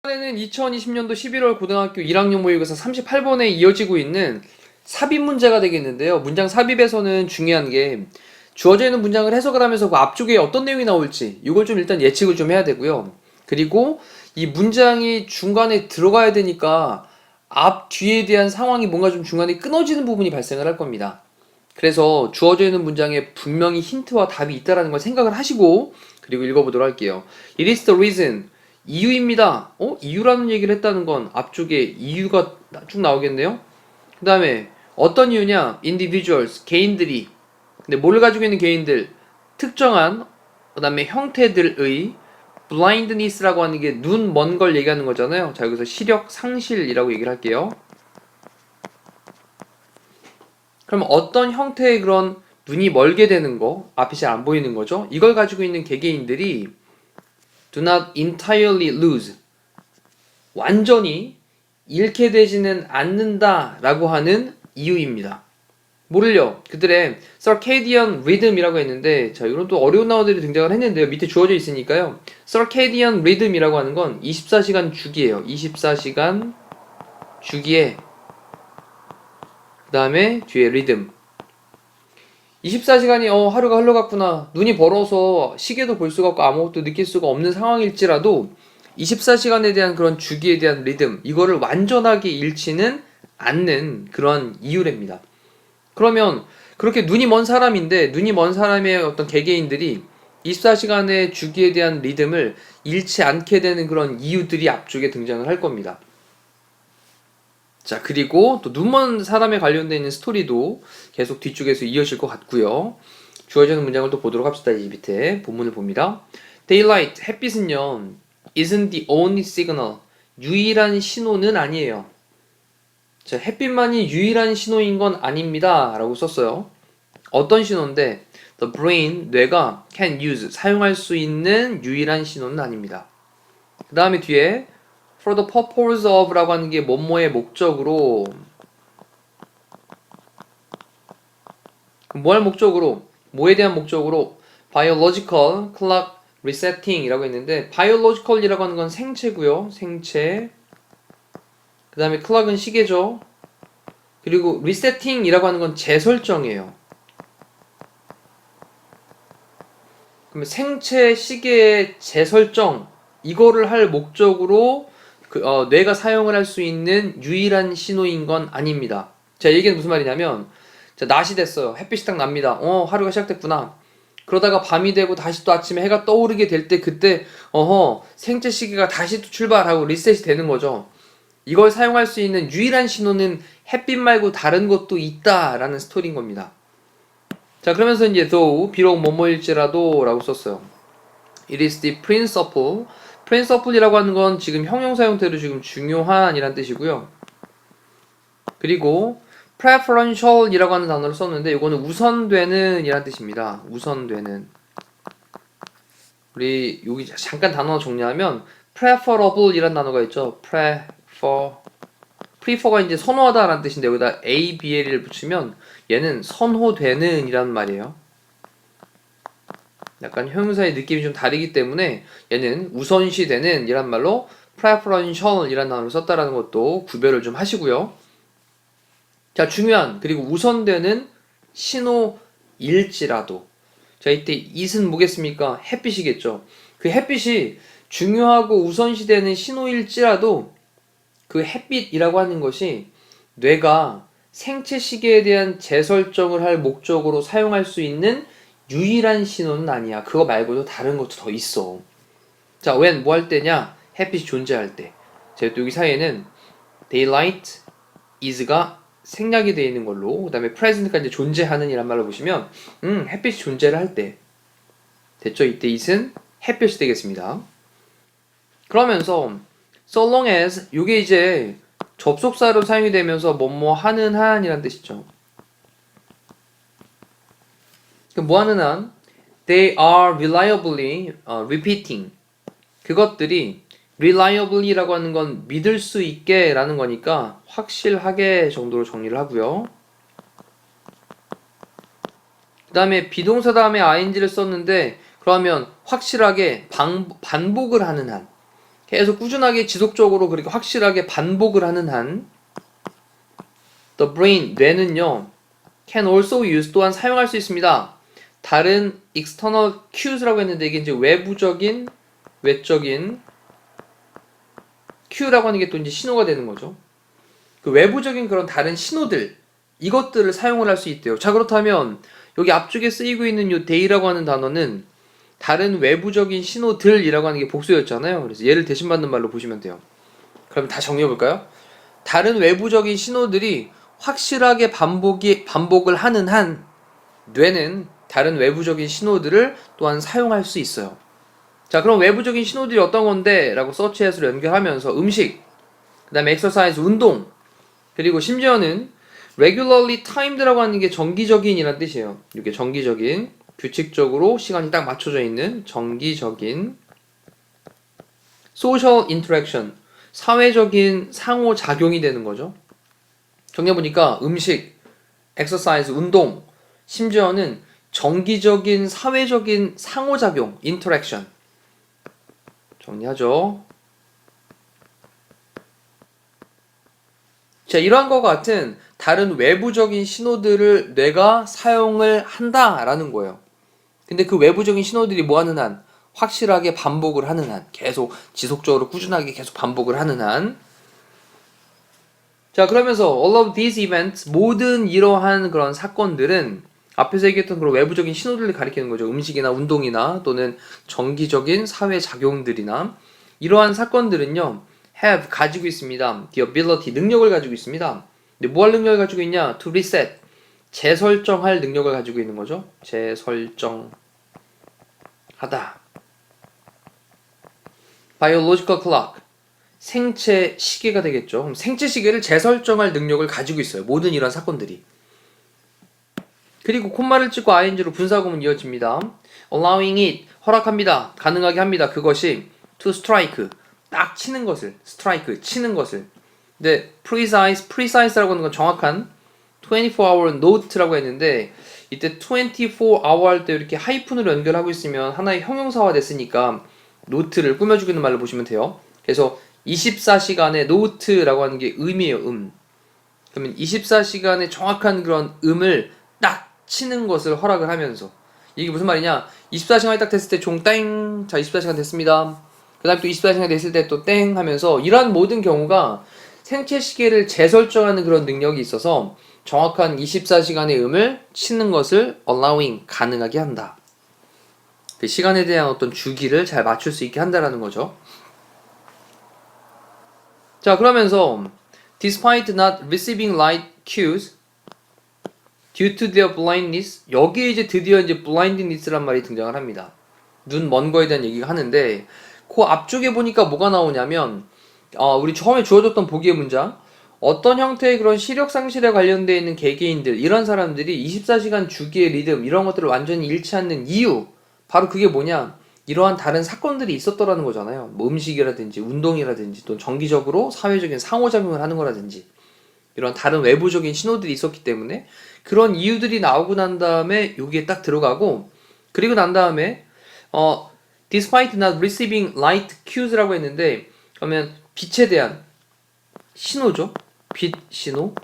이번에는 2020년도 11월 고등학교 1학년 모의고사 38번에 이어지고 있는 삽입 문제가 되겠는데요. 문장 삽입에서는 중요한 게 주어져 있는 문장을 해석을 하면서 그 앞쪽에 어떤 내용이 나올지 이걸 좀 일단 예측을 좀 해야 되고요. 그리고 이 문장이 중간에 들어가야 되니까 앞 뒤에 대한 상황이 뭔가 좀 중간에 끊어지는 부분이 발생을 할 겁니다. 그래서 주어져 있는 문장에 분명히 힌트와 답이 있다라는 걸 생각을 하시고 그리고 읽어보도록 할게요. It is the reason. 이유입니다. 이유라는 얘기를 했다는 건 앞쪽에 이유가 쭉 나오겠네요. 그 다음에 어떤 이유냐? individuals, 개인들이. 근데 뭘 가지고 있는 개인들? 특정한 그 다음에 형태들의 blindness라고 하는 게 눈 먼 걸 얘기하는 거잖아요. 자, 여기서 시력 상실이라고 얘기를 할게요. 그럼 어떤 형태의 그런 눈이 멀게 되는 거, 앞이 잘 안 보이는 거죠? 이걸 가지고 있는 개개인들이 do not entirely lose, 완전히 잃게 되지는 않는다 라고 하는 이유입니다. 뭐를요? 그들의 circadian rhythm이라고 했는데, 자, 이런 또 어려운 단어들이 등장을 했는데요. 밑에 주어져 있으니까요. circadian rhythm이라고 하는 건 24시간 주기예요. 24시간 주기에 그 다음에 뒤에 리듬. 24시간이 하루가 흘러갔구나. 눈이 벌어서 시계도 볼 수가 없고 아무것도 느낄 수가 없는 상황일지라도 24시간에 대한 그런 주기에 대한 리듬, 이거를 완전하게 잃지는 않는 그런 이유랍니다. 그러면 그렇게 눈이 먼 사람인데 눈이 먼 사람의 어떤 개개인들이 24시간의 주기에 대한 리듬을 잃지 않게 되는 그런 이유들이 앞쪽에 등장을 할 겁니다. 자, 그리고 또 눈먼 사람에 관련되어 있는 스토리도 계속 뒤쪽에서 이어질 것 같고요. 주어지는 문장을 또 보도록 합시다. 이 밑에 본문을 봅니다. Daylight, 햇빛은요, isn't the only signal, 유일한 신호는 아니에요. 자, 햇빛만이 유일한 신호인 건 아닙니다. 라고 썼어요. 어떤 신호인데, the brain, 뇌가 can use, 사용할 수 있는 유일한 신호는 아닙니다. 그 다음에 뒤에 for the purpose of 라고 하는 게 뭐뭐의 목적으로, 뭐 할 목적으로, 뭐에 대한 목적으로 biological clock resetting 이라고 했는데, biological 이라고 하는 건 생체고요. 생체. 그 다음에 clock은 시계죠. 그리고 resetting 이라고 하는 건 재설정이에요. 그러면 생체 시계의 재설정, 이거를 할 목적으로 뇌가 사용을 할 수 있는 유일한 신호인 건 아닙니다. 자, 얘기는 무슨 말이냐면, 자, 낮이 됐어요. 햇빛이 딱 납니다. 하루가 시작됐구나. 그러다가 밤이 되고 다시 또 아침에 해가 떠오르게 될 때 그때 생체 시계가 다시 또 출발하고 리셋이 되는 거죠. 이걸 사용할 수 있는 유일한 신호는 햇빛 말고 다른 것도 있다라는 스토리인 겁니다. 자, 그러면서 이제 though, 비록 뭐뭐일지라도 라고 썼어요. It is the principle. principle이라고 하는 건 지금 형용사 형태로 지금 중요한 이란 뜻이고요. 그리고 preferential 이라고 하는 단어를 썼는데 이거는 우선되는 이란 뜻입니다. 우선되는. 우리 여기 잠깐 단어 정리하면 preferable 이란 단어가 있죠. prefer가 이제 선호하다 라는 뜻인데 여기다 ABL을 붙이면 얘는 선호되는 이란 말이에요. 약간 형용사의 느낌이 좀 다르기 때문에 얘는 우선시되는 이란 말로 preferential 이란 단어를 썼다라는 것도 구별을 좀 하시고요. 자, 중요한, 그리고 우선되는 신호일지라도. 자, 이때 it은 뭐겠습니까? 햇빛이겠죠. 그 햇빛이 중요하고 우선시되는 신호일지라도 그 햇빛이라고 하는 것이 뇌가 생체 시계에 대한 재설정을 할 목적으로 사용할 수 있는 유일한 신호는 아니야. 그거 말고도 다른 것도 더 있어. 자, when 뭐 할 때냐? 햇빛이 존재할 때. 자, 또 여기 사이에는 daylight is가 생략이 되어 있는 걸로, 그 다음에 present까지 존재하는 이란 말로 보시면 햇빛이 존재를 할 때. 됐죠? 이때 it은 햇볕이 되겠습니다. 그러면서 so long as, 요게 이제 접속사로 사용이 되면서 뭐뭐 하는 한이란 뜻이죠. 뭐 하는 한? They are reliably repeating. 그것들이 reliably라고 하는 건 믿을 수 있게 라는 거니까 확실하게 정도로 정리를 하고요. 그 다음에 비동사 다음에 ing를 썼는데 그러면 확실하게 반복을 하는 한, 계속 꾸준하게 지속적으로 그렇게 확실하게 반복을 하는 한, the brain, 뇌는요, can also use, 또한 사용할 수 있습니다. 다른 external cues라고 했는데 이게 이제 외적인 cue라고 하는 게 또 이제 신호가 되는 거죠. 그 외부적인 그런 다른 신호들, 이것들을 사용을 할 수 있대요. 자, 그렇다면 여기 앞쪽에 쓰이고 있는 이 day라고 하는 단어는 다른 외부적인 신호들이라고 하는 게 복수였잖아요. 그래서 얘를 대신받는 말로 보시면 돼요. 그럼 다 정리해볼까요? 다른 외부적인 신호들이 확실하게 반복을 하는 한 뇌는 다른 외부적인 신호들을 또한 사용할 수 있어요. 자, 그럼 외부적인 신호들이 어떤 건데? 라고 서치해서 연결하면서 음식, 그 다음에 exercise, 운동, 그리고 심지어는 regularly timed라고 하는 게 정기적인이라는 뜻이에요. 이렇게 정기적인, 규칙적으로 시간이 딱 맞춰져 있는 정기적인 social interaction, 사회적인 상호작용이 되는 거죠. 정리해보니까 음식, exercise, 운동, 심지어는 정기적인 사회적인 상호작용, interaction. 정리하죠. 자, 이러한 것 같은 다른 외부적인 신호들을 뇌가 사용을 한다라는 거예요. 근데 그 외부적인 신호들이 뭐 하는 한? 확실하게 반복을 하는 한. 계속 지속적으로 꾸준하게 계속 반복을 하는 한. 자, 그러면서 all of these events, 모든 이러한 그런 사건들은 앞에서 얘기했던 그런 외부적인 신호들을 가리키는 거죠. 음식이나 운동이나 또는 정기적인 사회 작용들이나 이러한 사건들은요, have, 가지고 있습니다. the ability, 능력을 가지고 있습니다. 근데 뭐 할 능력을 가지고 있냐? to reset, 재설정할 능력을 가지고 있는 거죠. 재설정하다. biological clock, 생체 시계가 되겠죠. 그럼 생체 시계를 재설정할 능력을 가지고 있어요. 모든 이런 사건들이. 그리고 콤마를 찍고 ing로 분사구문 이어집니다. allowing it, 허락합니다. 가능하게 합니다. 그것이 to strike, 딱 치는 것을, strike, 치는 것을. 근데 precise라고 하는 건 정확한 24hour note라고 했는데 이때 24hour 할 때 이렇게 하이픈으로 연결하고 있으면 하나의 형용사화 됐으니까 노트를 꾸며주기는 말로 보시면 돼요. 그래서 24시간의 노트라고 하는 게 음이에요, 음. 그러면 24시간의 정확한 그런 음을 딱 치는 것을 허락을 하면서, 이게 무슨 말이냐? 24시간이 딱 됐을 때 종 땡, 자 24시간 됐습니다. 그 다음에 또 24시간 됐을 때 또 땡 하면서 이러한 모든 경우가 생체 시계를 재설정하는 그런 능력이 있어서 정확한 24시간의 음을 치는 것을 allowing, 가능하게 한다. 그 시간에 대한 어떤 주기를 잘 맞출 수 있게 한다라는 거죠. 자, 그러면서 despite not receiving light cues due to their blindness, 여기에 이제 드디어 이제 blindness란 말이 등장을 합니다. 눈 먼 거에 대한 얘기가 하는데 그 앞쪽에 보니까 뭐가 나오냐면 우리 처음에 주어졌던 보기의 문장, 어떤 형태의 그런 시력 상실에 관련되어 있는 개개인들, 이런 사람들이 24시간 주기의 리듬 이런 것들을 완전히 잃지 않는 이유, 바로 그게 뭐냐? 이러한 다른 사건들이 있었더라는 거잖아요. 뭐 음식이라든지 운동이라든지 또 정기적으로 사회적인 상호작용을 하는 거라든지 이런 다른 외부적인 신호들이 있었기 때문에 그런 이유들이 나오고 난 다음에 여기에 딱 들어가고, 그리고 난 다음에 despite not receiving light cues라고 했는데 그러면 빛에 대한 신호죠. 빛 신호.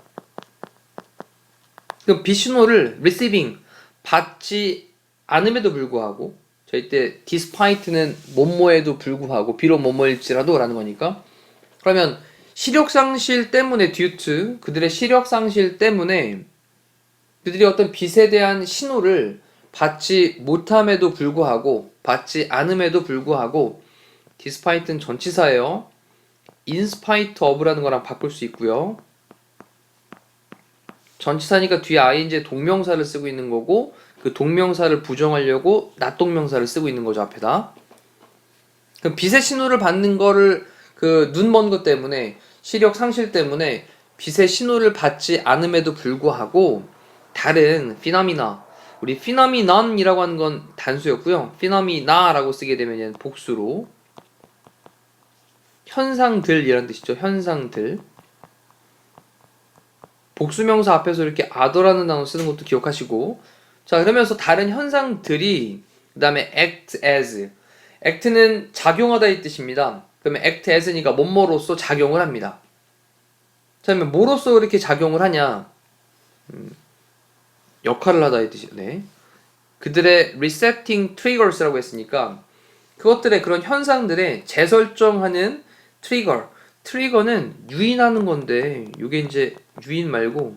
그럼 빛 신호를 receiving, 받지 않음에도 불구하고, 저희 때 despite는 뭐뭐에도 불구하고, 비록 뭐뭐일지라도 라는 거니까, 그러면 시력 상실 때문에 due to, 그들의 시력 상실 때문에 그들이 어떤 빛에 대한 신호를 받지 못함에도 불구하고, 받지 않음에도 불구하고, despite는 전치사예요. in spite of라는 거랑 바꿀 수 있고요. 전치사니까 뒤에 ing의 동명사를 쓰고 있는 거고, 그 동명사를 부정하려고 낫동명사를 쓰고 있는 거죠, 앞에다. 그럼 빛의 신호를 받는 거를 그 눈 먼 것 때문에, 시력 상실 때문에 빛의 신호를 받지 않음에도 불구하고 다른 피나미나, 우리 피나미넌이라고 하는 건 단수였고요. 피나미나라고 쓰게 되면 얘는 복수로 현상들이란 뜻이죠. 현상들. 복수명사 앞에서 이렇게 other라는 단어 쓰는 것도 기억하시고, 자, 그러면서 다른 현상들이 그 다음에 act as. act는 작용하다 이 뜻입니다. 그러면 act as니까 뭐뭐로서 작용을 합니다. 자, 그러면 뭐로서 이렇게 작용을 하냐? 역할을 하다 이 뜻이죠. 네. 그들의 resetting triggers라고 했으니까 그것들의 그런 현상들의 재설정하는 트리거. 트리거는 유인하는 건데 이게 이제 유인 말고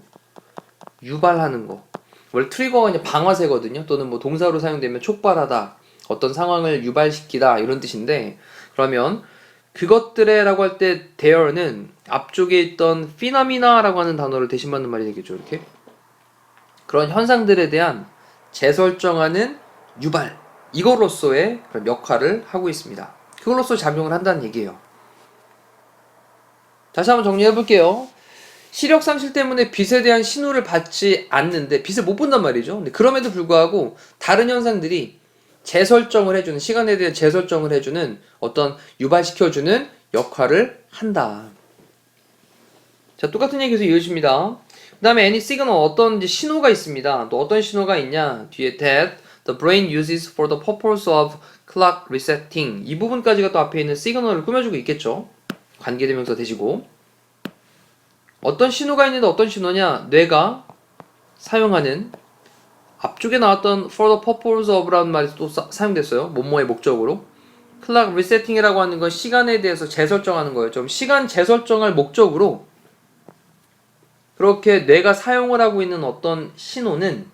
유발하는 거. 원래 트리거가 이제 방아쇠거든요. 또는 뭐 동사로 사용되면 촉발하다, 어떤 상황을 유발시키다 이런 뜻인데 그러면 그것들의라고 할 때 there는 앞쪽에 있던 phenomena라고 하는 단어를 대신받는 말이 되겠죠. 이렇게 그런 현상들에 대한 재설정하는 유발 이거로서의 그런 역할을 하고 있습니다. 그걸로써 작용을 한다는 얘기예요. 다시 한번 정리해 볼게요. 시력 상실 때문에 빛에 대한 신호를 받지 않는데 빛을 못 본단 말이죠. 근데 그럼에도 불구하고 다른 현상들이 재설정을 해주는 시간에 대한 재설정을 해주는 어떤 유발시켜주는 역할을 한다. 자, 똑같은 얘기 계속 이어집니다. 그 다음에 any signal 어떤 이제 신호가 있습니다. 또 어떤 신호가 있냐? 뒤에 that the brain uses for the purpose of clock resetting 이 부분까지가 또 앞에 있는 시그널을 꾸며주고 있겠죠. 관계대명사 대시고 어떤 신호가 있는데 어떤 신호냐? 뇌가 사용하는 앞쪽에 나왔던 for the purpose of라는 말이 또 사용됐어요. 뭐뭐의 목적으로. clock resetting이라고 하는 건 시간에 대해서 재설정하는 거예요. 좀 시간 재설정할 목적으로 그렇게 뇌가 사용을 하고 있는 어떤 신호는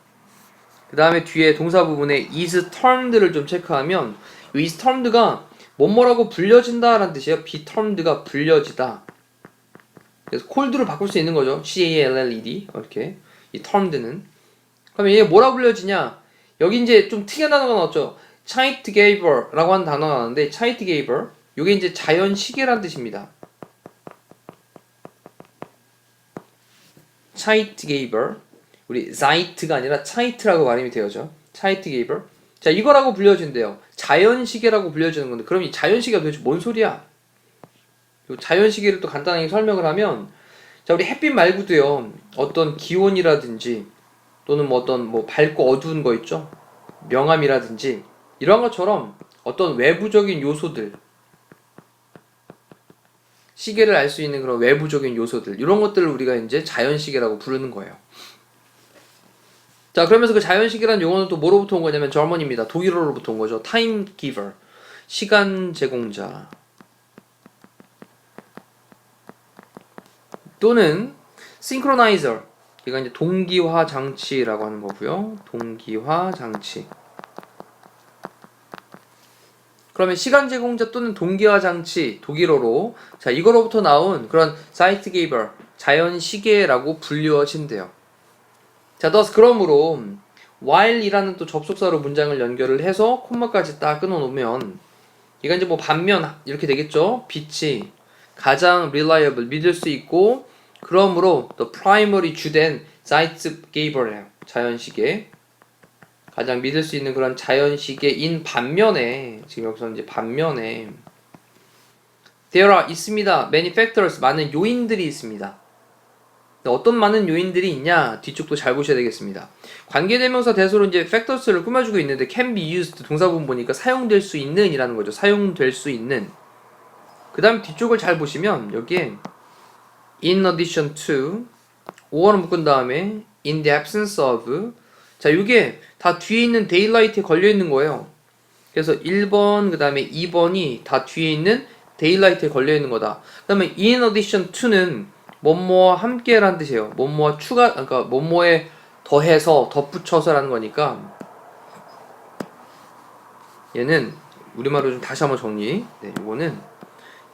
그 다음에 뒤에 동사 부분에 is termed를 좀 체크하면 이 is termed가 뭐뭐라고 불려진다 라는 뜻이에요. be termed가 불려지다. 그래서 cold를 바꿀 수 있는 거죠. C-A-L-L-E-D 이렇게 이 termed는 그러면 얘 뭐라 불려지냐? 여기 이제 좀 특이한 단어가 나왔죠. Zeitgeber라고 하는 단어가 나왔는데 Zeitgeber 이게 이제 자연 시계라는 뜻입니다. Zeitgeber 우리 Zeit가 아니라 Zeit라고 발음이 되어죠. Zeitgeber 자 이거라고 불려진대요. 자연 시계라고 불려지는 건데 그럼 이 자연 시계가 도대체 뭔 소리야? 이 자연 시계를 또 간단하게 설명을 하면 자 우리 햇빛 말고도요 어떤 기온이라든지 또는 뭐 어떤 뭐 밝고 어두운 거 있죠? 명암이라든지 이런 것처럼 어떤 외부적인 요소들 시계를 알 수 있는 그런 외부적인 요소들 이런 것들을 우리가 이제 자연시계라고 부르는 거예요. 자 그러면서 그 자연시계라는 용어는 또 뭐로부터 온 거냐면 German입니다. 독일어로부터 온 거죠. Time giver 시간 제공자 또는 synchronizer 이건 이제 동기화 장치라고 하는 거고요. 동기화 장치. 그러면 시간 제공자 또는 동기화 장치 독일어로 자 이거로부터 나온 그런 Zeitgeber 자연 시계라고 불리워진대요. 자, thus 그러므로 while이라는 또 접속사로 문장을 연결을 해서 콤마까지 딱 끊어놓으면 이건 이제 뭐 반면 이렇게 되겠죠. 빛이 가장 reliable 믿을 수 있고 그러므로 the primary 주된 Zeitgeber예요. 자연시계. 가장 믿을 수 있는 그런 자연시계인 반면에 지금 여기서 이제 반면에 there are 있습니다. many factors 많은 요인들이 있습니다. 어떤 많은 요인들이 있냐 뒤쪽도 잘 보셔야 되겠습니다. 관계대명사 대소로 이제 factors를 꾸며주고 있는데 can be used 동사부분 보니까 사용될 수 있는 이라는 거죠. 사용될 수 있는 그 다음 뒤쪽을 잘 보시면 여기에 in addition to 5어를 묶은 다음에 in the absence of 자 이게 다 뒤에 있는 daylight에 걸려 있는 거예요. 그래서 1번 그 다음에 2번이 다 뒤에 있는 daylight에 걸려 있는 거다. 그 다음에 in addition to는 뭐뭐와 함께라는 뜻이에요. 뭐뭐와 추가 그러니까 뭐뭐에 더해서 덧붙여서라는 거니까 얘는 우리말로 좀 다시 한번 정리. 네, 이거는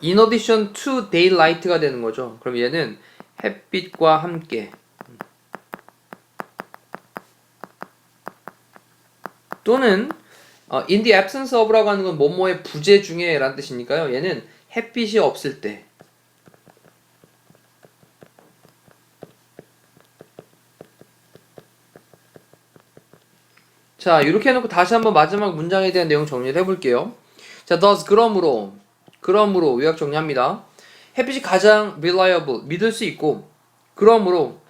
in addition to daylight가 되는 거죠. 그럼 얘는 햇빛과 함께 또는 in the absence of라고 하는 건 뭐뭐의 부재 중에 라는 뜻이니까요. 얘는 햇빛이 없을 때 자 이렇게 해놓고 다시 한번 마지막 문장에 대한 내용 정리를 해볼게요. 자 thus 그러므로 요약 정리합니다. 햇빛이 가장 reliable 믿을 수 있고 그러므로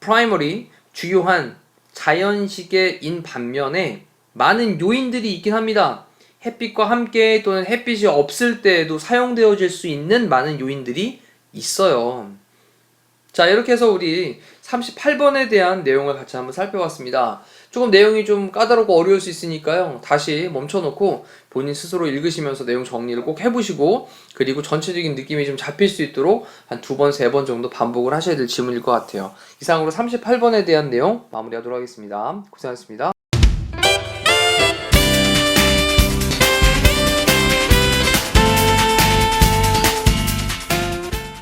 primary 주요한 자연시계인 반면에 많은 요인들이 있긴 합니다. 햇빛과 함께 또는 햇빛이 없을 때에도 사용되어질 수 있는 많은 요인들이 있어요. 자, 이렇게 해서 우리 38번에 대한 내용을 같이 한번 살펴봤습니다. 조금 내용이 좀 까다롭고 어려울 수 있으니까요. 다시 멈춰놓고 본인 스스로 읽으시면서 내용 정리를 꼭 해보시고, 그리고 전체적인 느낌이 좀 잡힐 수 있도록 한 2번, 3번 정도 반복을 하셔야 될 지문일 것 같아요. 이상으로 38번에 대한 내용 마무리하도록 하겠습니다. 고생하셨습니다.